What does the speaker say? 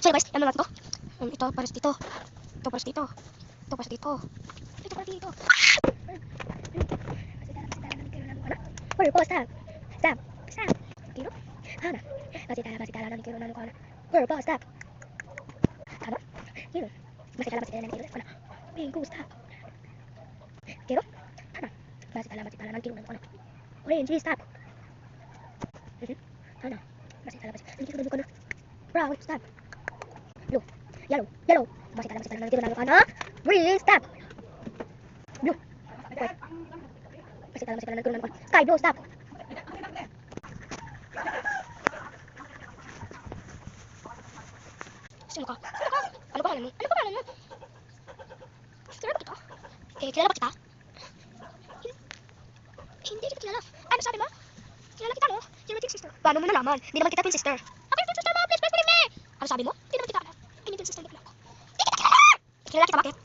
So guys, ano natin to? Ito para sa dito. Ito para sa dito. Ito para sa dito. Ito para dito. Purple stab. Stab. Stab. Kiro. Hana. Masitala ng kiro ng kana. Purple stab. Hana. Kiro. Masitala ng kiro. Kana. Pink stab. Kiro. Hana. Masitala ng kiro ng kana. Orange stab. Hana. Masitala ng kiro ng kana. Brown stab. Blue. Yellow. Masitala ng kiro ng kana. Green stab. Blue. White. Masitala ng kiro ng kana. Sky blue stab. Sino ka? Ano pangalan mo? Kilala ba kita? Kilala ba kita? Hindi kita kilala. Ano sabi mo? Kilala kita, no? You're my twin sister. Paano mo nalaman? Hindi naman kita twin sister. Okay, twin sister mo. Please, please, me. Ano sabi mo? Hindi naman kita alam. Ay, hindi twin sister, hindi pala ako. Hindi kita kilala! Kilala kita, bakit?